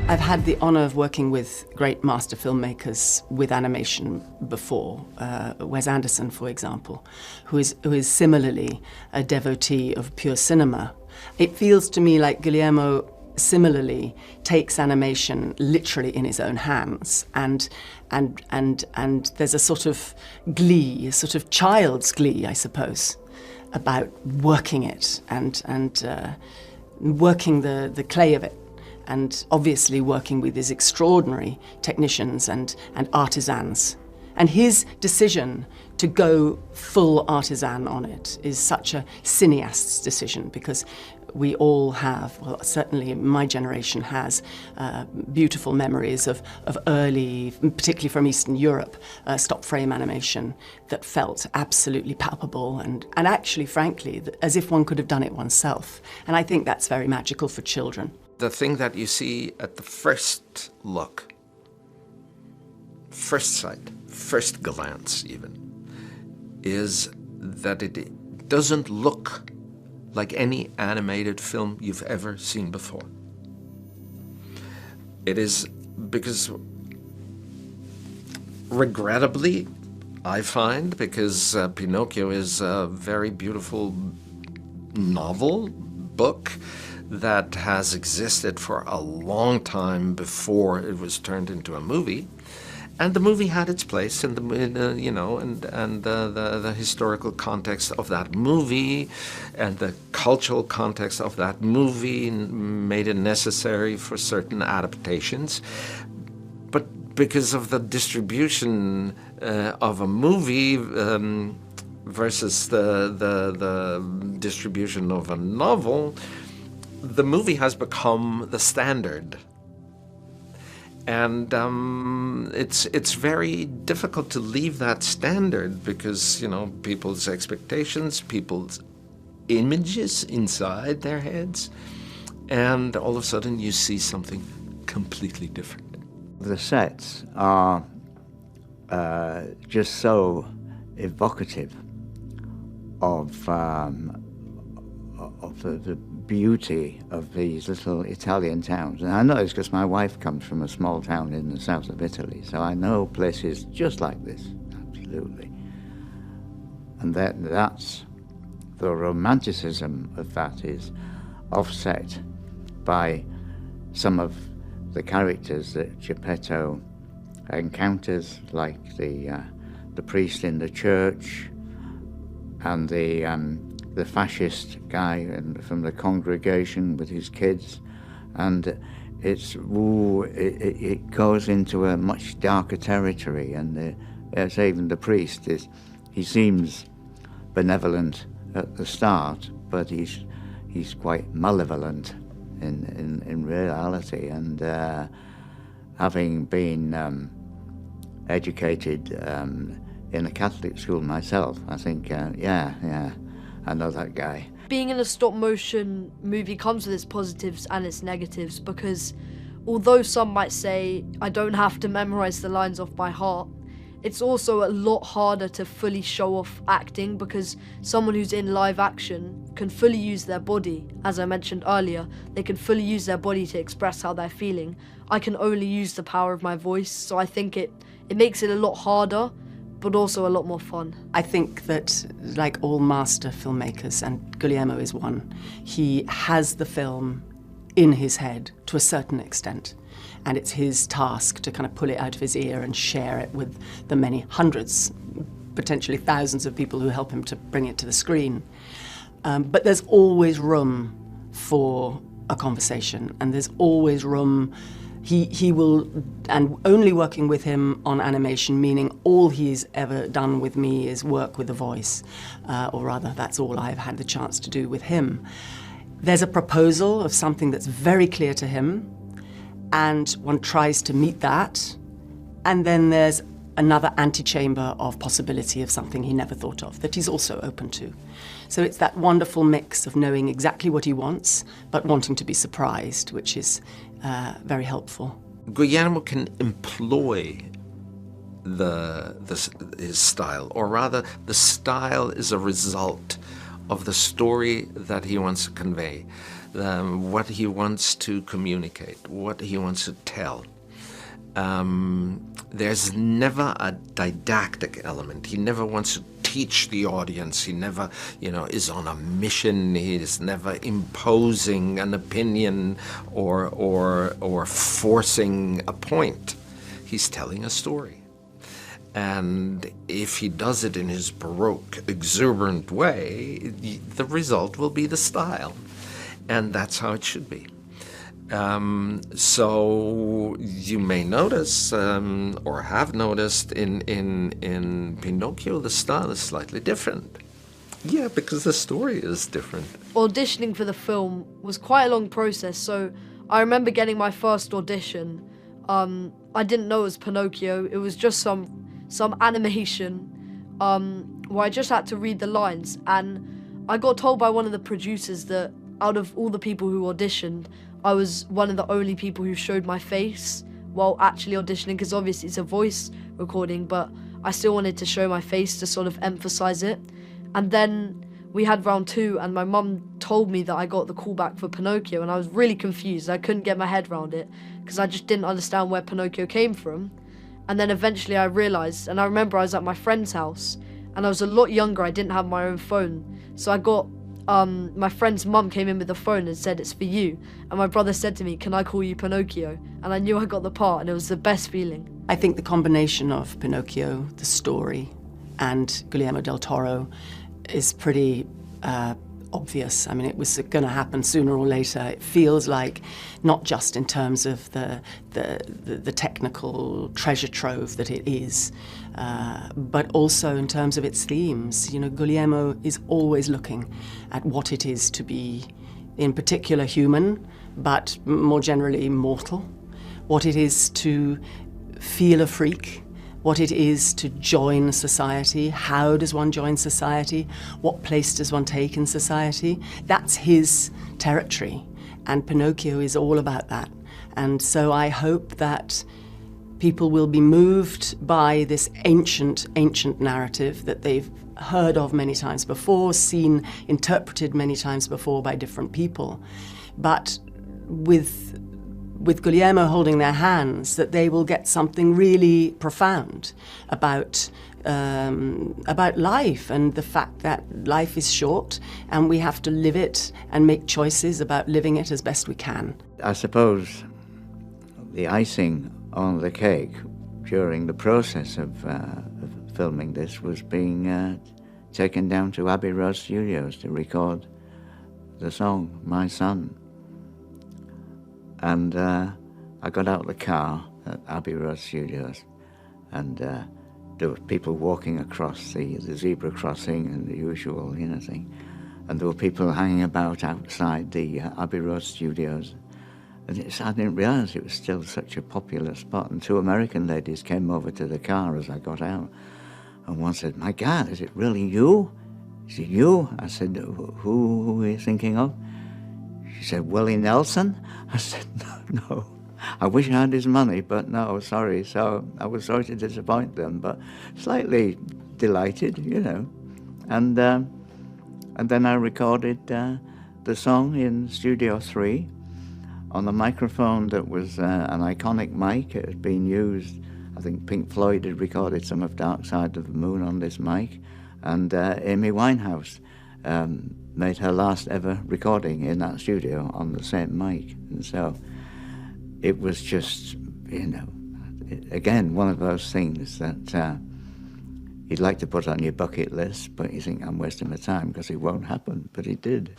I've had the honor of working with great master filmmakers with animation before. Wes Anderson, for example, who is similarly a devotee of pure cinema. It feels to me like Guillermo similarly takes animation literally in his own hands, and there's a sort of glee, a sort of child's glee, I suppose, about working it and working the clay of it. And obviously working with his extraordinary technicians and artisans. And his decision to go full artisan on it is such a cineast's decision, because we all have, well, certainly my generation has, beautiful memories of early, particularly from Eastern Europe, stop frame animation that felt absolutely palpable and actually, frankly, as if one could have done it oneself. And I think that's very magical for children. The thing that you see at the first look, first sight, first glance even, is that it doesn't look like any animated film you've ever seen before. It is because, regrettably, I find, because Pinocchio is a very beautiful novel, book, that has existed for a long time before it was turned into a movie, and the movie had its place in the the historical context of that movie, and the cultural context of that movie made it necessary for certain adaptations. But because of the distribution of a movie versus the distribution of a novel, the movie has become the standard, and it's very difficult to leave that standard because, you know, people's expectations, people's images inside their heads, and all of a sudden you see something completely different. The sets are just so evocative of the beauty of these little Italian towns. And I know it's because my wife comes from a small town in the south of Italy, so I know places just like this, absolutely. And that's the romanticism of that is offset by some of the characters that Geppetto encounters, like the priest in the church and the fascist guy from the congregation with his kids, and it goes into a much darker territory. And even the priest he seems benevolent at the start, but he's quite malevolent in reality. And having been educated in a Catholic school myself, I think, I know that guy. Being in a stop-motion movie comes with its positives and its negatives, because although some might say I don't have to memorize the lines off by heart, it's also a lot harder to fully show off acting, because someone who's in live action can fully use their body. As I mentioned earlier, they can fully use their body to express how they're feeling. I can only use the power of my voice, so I think it makes it a lot harder, but also a lot more fun. I think that, like all master filmmakers, and Guillermo is one, he has the film in his head to a certain extent, and it's his task to kind of pull it out of his ear and share it with the many hundreds, potentially thousands of people who help him to bring it to the screen. But there's always room for a conversation, and there's always room. He will, and only working with him on animation, meaning all he's ever done with me is work with a voice, or rather that's all I've had the chance to do with him. There's a proposal of something that's very clear to him, and one tries to meet that, and then there's another antechamber of possibility of something he never thought of that he's also open to. So it's that wonderful mix of knowing exactly what he wants, but wanting to be surprised, which is very helpful. Guillermo can employ his style, or rather, the style is a result of the story that he wants to convey. what he wants to communicate, what he wants to tell. There's never a didactic element. He never wants to teach the audience. He never, is on a mission. He is never imposing an opinion or forcing a point. He's telling a story. And if he does it in his Baroque, exuberant way, the result will be the style. And that's how it should be. So you may notice, or have noticed, in Pinocchio, the style is slightly different. Yeah, because the story is different. Auditioning for the film was quite a long process, so I remember getting my first audition. I didn't know it was Pinocchio. It was just some animation where I just had to read the lines, and I got told by one of the producers that out of all the people who auditioned, I was one of the only people who showed my face while actually auditioning, because obviously it's a voice recording, but I still wanted to show my face to sort of emphasize it. And then we had round 2, and my mum told me that I got the call back for Pinocchio, and I was really confused. I couldn't get my head around it because I just didn't understand where Pinocchio came from. And then eventually I realized, and I remember I was at my friend's house, and I was a lot younger. I didn't have my own phone, so I got my friend's mum came in with the phone and said, "It's for you." And my brother said to me, "Can I call you Pinocchio?" And I knew I got the part, and it was the best feeling. I think the combination of Pinocchio, the story, and Guillermo del Toro is pretty obvious. I mean, it was going to happen sooner or later. It feels like, not just in terms of the technical treasure trove that it is, but also in terms of its themes. Guillermo is always looking at what it is to be, in particular, human, but more generally mortal. What it is to feel a freak, what it is to join society, how does one join society, what place does one take in society. That's his territory, and Pinocchio is all about that. And so I hope that people will be moved by this ancient narrative that they've heard of many times before, seen, interpreted many times before by different people. But with Guillermo holding their hands, that they will get something really profound about life, and the fact that life is short and we have to live it and make choices about living it as best we can. I suppose the icing on the cake during the process of filming this was being taken down to Abbey Road Studios to record the song, My Son. And I got out of the car at Abbey Road Studios, and there were people walking across the zebra crossing and the usual thing. And there were people hanging about outside the Abbey Road Studios. And I didn't realise it was still such a popular spot. And 2 American ladies came over to the car as I got out. And one said, "My God, is it really you? Is it you?" I said, who are you thinking of?" She said, "Willie Nelson." I said, no. I wish I had his money, but no, sorry. So I was sorry to disappoint them, but slightly delighted, And then I recorded the song in Studio 3 on a microphone that was an iconic mic. It had been used, I think Pink Floyd had recorded some of Dark Side of the Moon on this mic, and Amy Winehouse made her last ever recording in that studio on the same mic. And so it was just, again, one of those things that you'd like to put on your bucket list, but you think, I'm wasting my time because it won't happen, but it did.